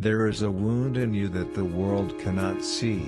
There is a wound in you that the world cannot see.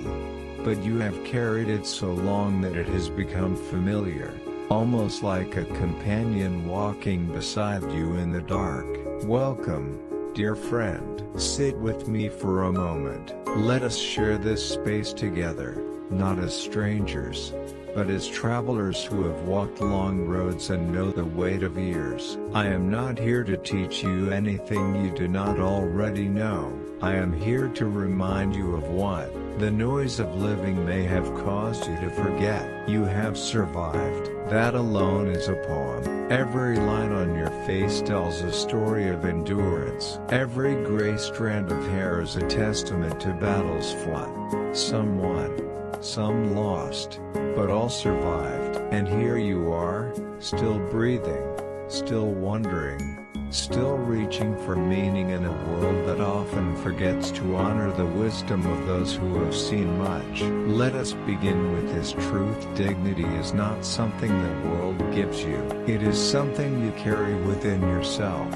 But you have carried it so long that it has become familiar, almost like a companion walking beside you in the dark. Welcome, dear friend. Sit with me for a moment. Let us share this space together, not as strangers, but as travelers who have walked long roads and know the weight of years. I am not here to teach you anything you do not already know. I am here to remind you of what the noise of living may have caused you to forget. You have survived. That alone is a poem. Every line on your face tells a story of endurance. Every gray strand of hair is a testament to battles fought. Some won, some lost, but all survived. And here you are, still breathing, still wondering, still reaching for meaning in a world that often forgets to honor the wisdom of those who have seen much. Let us begin with this truth. Dignity is not something the world gives you. It is something you carry within yourself,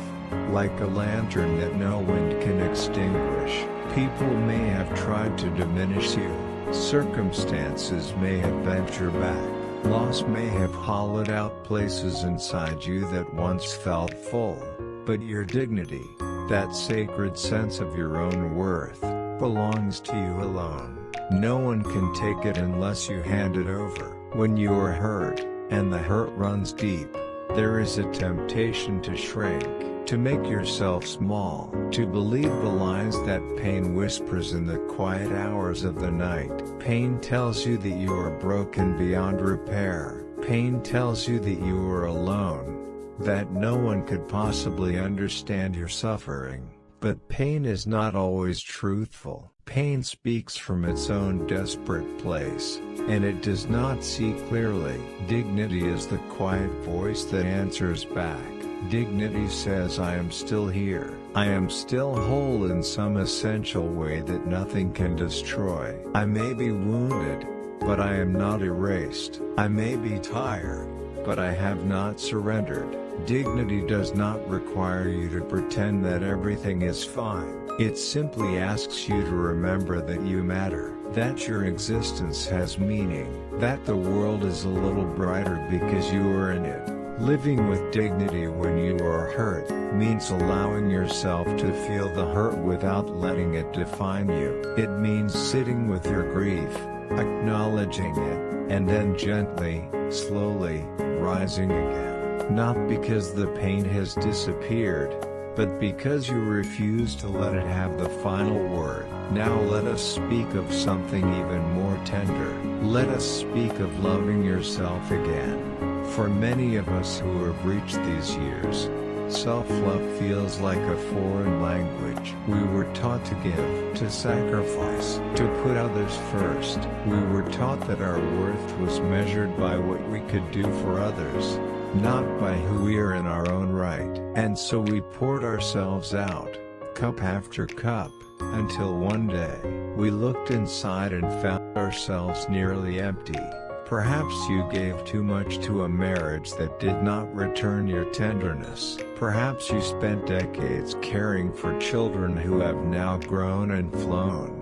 like a lantern that no wind can extinguish. People may have tried to diminish you. Circumstances may have bent your back. Loss may have hollowed out places inside you that once felt full. But your dignity, that sacred sense of your own worth, belongs to you alone. No one can take it unless you hand it over. When you are hurt, and the hurt runs deep, there is a temptation to shrink, to make yourself small, to believe the lies that pain whispers in the quiet hours of the night. Pain tells you that you are broken beyond repair. Pain tells you that you are alone, that no one could possibly understand your suffering. But pain is not always truthful. Pain speaks from its own desperate place, and it does not see clearly. Dignity is the quiet voice that answers back. Dignity says, I am still here. I am still whole in some essential way that nothing can destroy. I may be wounded, but I am not erased. I may be tired, but I have not surrendered. Dignity does not require you to pretend that everything is fine. It simply asks you to remember that you matter, that your existence has meaning, that the world is a little brighter because you are in it. Living with dignity when you are hurt means allowing yourself to feel the hurt without letting it define you. It means sitting with your grief, acknowledging it, and then gently, slowly, rising again. Not because the pain has disappeared, but because you refuse to let it have the final word. Now let us speak of something even more tender. Let us speak of loving yourself again. For many of us who have reached these years, self-love feels like a foreign language. We were taught to give, to sacrifice, to put others first. We were taught that our worth was measured by what we could do for others, not by who we are in our own right. And so we poured ourselves out, cup after cup, until one day, we looked inside and found ourselves nearly empty. Perhaps you gave too much to a marriage that did not return your tenderness. Perhaps you spent decades caring for children who have now grown and flown,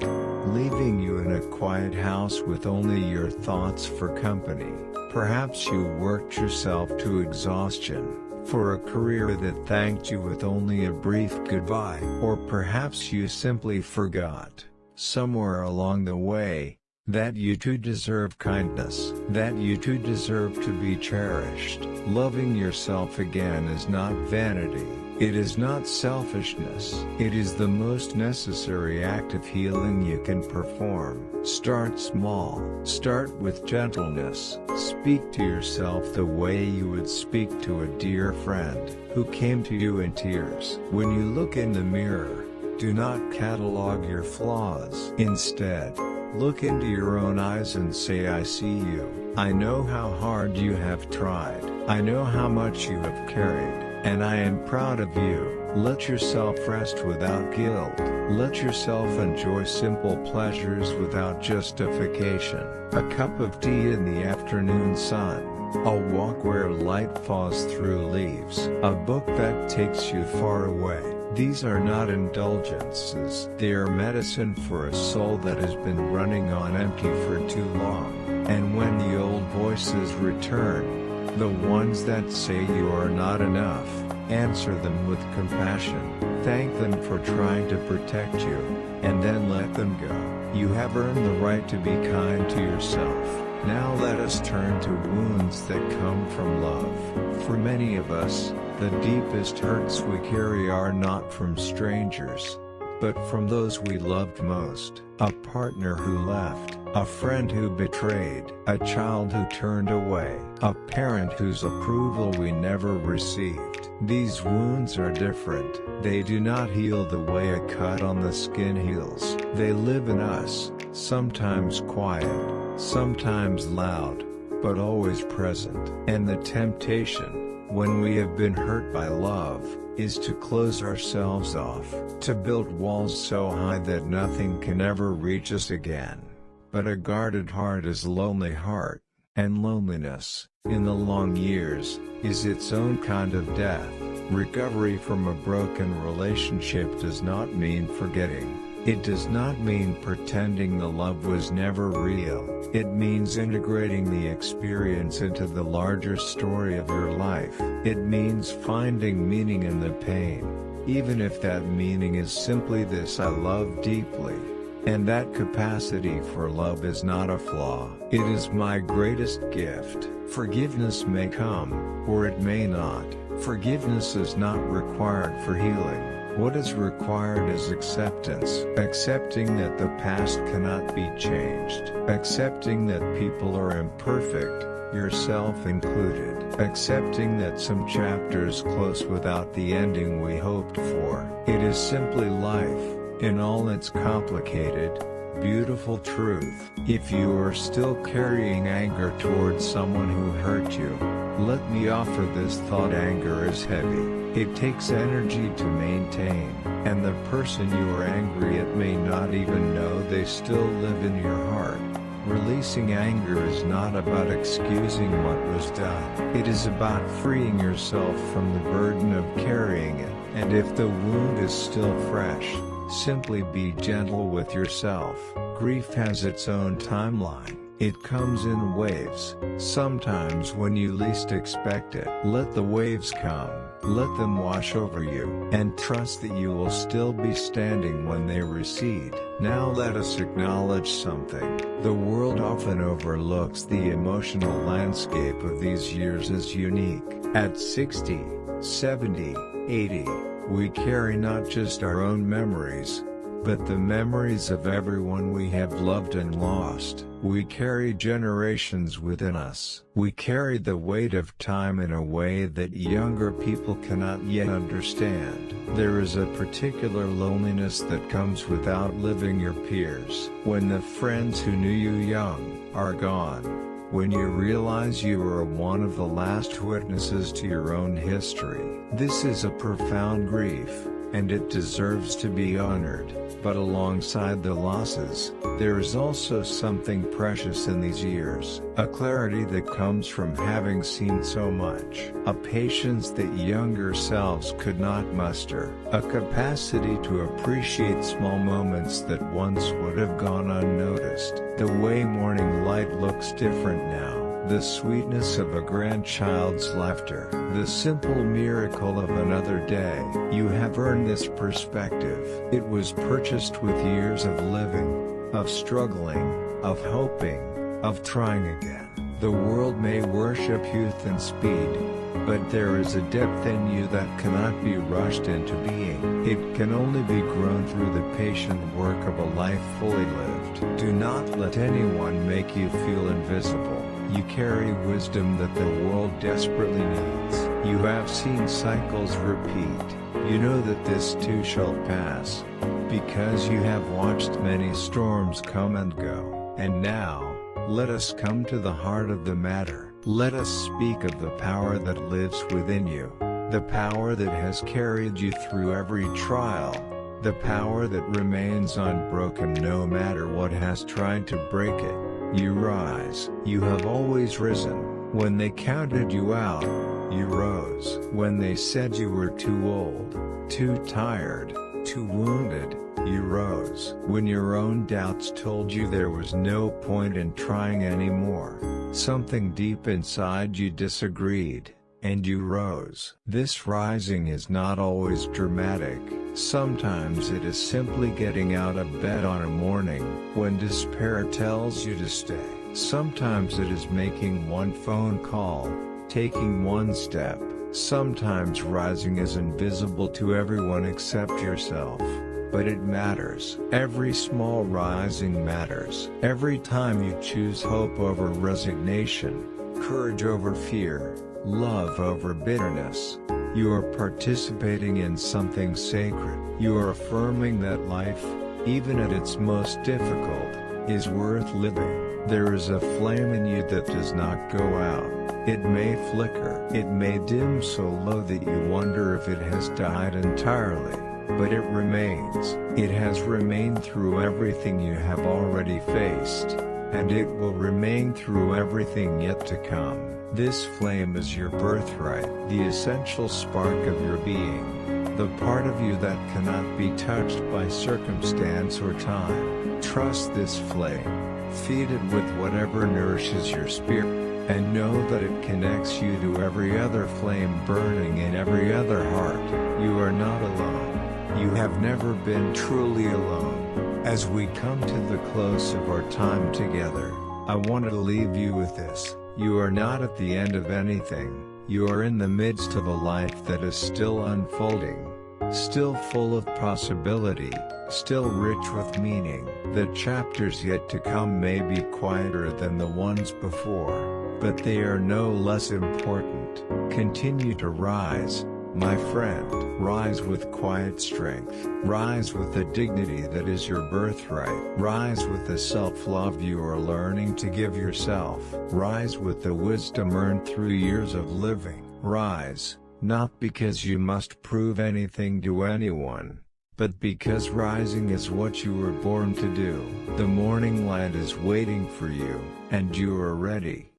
leaving you in a quiet house with only your thoughts for company. Perhaps you worked yourself to exhaustion, for a career that thanked you with only a brief goodbye. Or perhaps you simply forgot, somewhere along the way, that you too deserve kindness, that you too deserve to be cherished. Loving yourself again is not vanity, it is not selfishness, it is the most necessary act of healing you can perform. Start small, start with gentleness, speak to yourself the way you would speak to a dear friend, who came to you in tears. When you look in the mirror, do not catalog your flaws. Instead, look into your own eyes and say, I see you. I know how hard you have tried. I know how much you have carried, and I am proud of you. Let yourself rest without guilt. Let yourself enjoy simple pleasures without justification. A cup of tea in the afternoon sun, a walk where light falls through leaves, a book that takes you far away. These are not indulgences. They are medicine for a soul that has been running on empty for too long. And when the old voices return, the ones that say you are not enough, answer them with compassion. Thank them for trying to protect you, and then let them go. You have earned the right to be kind to yourself. Now let us turn to wounds that come from love. For many of us, the deepest hurts we carry are not from strangers, but from those we loved most. A partner who left, a friend who betrayed, a child who turned away, a parent whose approval we never received. These wounds are different. They do not heal the way a cut on the skin heals. They live in us, sometimes quiet, sometimes loud, but always present. And the temptation, when we have been hurt by love, is to close ourselves off, to build walls so high that nothing can ever reach us again. But a guarded heart is a lonely heart, and loneliness, in the long years, is its own kind of death. Recovery from a broken relationship does not mean forgetting. It does not mean pretending the love was never real. It means integrating the experience into the larger story of your life. It means finding meaning in the pain, even if that meaning is simply this: I love deeply. And that capacity for love is not a flaw. It is my greatest gift. Forgiveness may come, or it may not. Forgiveness is not required for healing. What is required is acceptance. Accepting that the past cannot be changed. Accepting that people are imperfect, yourself included. Accepting that some chapters close without the ending we hoped for. It is simply life, in all its complicated, beautiful truth. If you are still carrying anger towards someone who hurt you, let me offer this thought: anger is heavy. It takes energy to maintain, and the person you are angry at may not even know they still live in your heart. Releasing anger is not about excusing what was done. It is about freeing yourself from the burden of carrying it. And if the wound is still fresh, simply be gentle with yourself. Grief has its own timeline. It comes in waves, sometimes when you least expect it. Let the waves come, let them wash over you, and trust that you will still be standing when they recede. Now let us acknowledge something. The world often overlooks the emotional landscape of these years as unique. At 60, 70, 80, we carry not just our own memories, but the memories of everyone we have loved and lost. We carry generations within us. We carry the weight of time in a way that younger people cannot yet understand. There is a particular loneliness that comes with outliving your peers. When the friends who knew you young are gone. When you realize you are one of the last witnesses to your own history. This is a profound grief, and it deserves to be honored. But alongside the losses, there is also something precious in these years. A clarity that comes from having seen so much. A patience that younger selves could not muster. A capacity to appreciate small moments that once would have gone unnoticed. The way morning light looks different now. The sweetness of a grandchild's laughter. The simple miracle of another day. You have earned this perspective. It was purchased with years of living, of struggling, of hoping, of trying again. The world may worship youth and speed, but there is a depth in you that cannot be rushed into being. It can only be grown through the patient work of a life fully lived. Do not let anyone make you feel invisible. You carry wisdom that the world desperately needs. You have seen cycles repeat. You know that this too shall pass, because you have watched many storms come and go. And now, let us come to the heart of the matter. Let us speak of the power that lives within you. The power that has carried you through every trial. The power that remains unbroken no matter what has tried to break it. You rise. You have always risen. When they counted you out, you rose. When they said you were too old, too tired, too wounded, you rose. When your own doubts told you there was no point in trying anymore, something deep inside you disagreed, and you rose. This rising is not always dramatic. Sometimes it is simply getting out of bed on a morning when despair tells you to stay. Sometimes it is making one phone call, taking one step. Sometimes rising is invisible to everyone except yourself, but it matters. Every small rising matters. Every time you choose hope over resignation, courage over fear, love over bitterness, you are participating in something sacred. You are affirming that life, even at its most difficult, is worth living. There is a flame in you that does not go out. It may flicker. It may dim so low that you wonder if it has died entirely, but it remains. It has remained through everything you have already faced, and it will remain through everything yet to come. This flame is your birthright, the essential spark of your being, the part of you that cannot be touched by circumstance or time. Trust this flame, feed it with whatever nourishes your spirit, and know that it connects you to every other flame burning in every other heart. You are not alone. You have never been truly alone. As we come to the close of our time together, I wanted to leave you with this. You are not at the end of anything. You are in the midst of a life that is still unfolding, still full of possibility, still rich with meaning. The chapters yet to come may be quieter than the ones before, but they are no less important. Continue to rise, my friend. Rise with quiet strength. Rise with the dignity that is your birthright. Rise with the self-love you are learning to give yourself. Rise with the wisdom earned through years of living. Rise, not because you must prove anything to anyone, but because rising is what you were born to do. The morning light is waiting for you, and you are ready.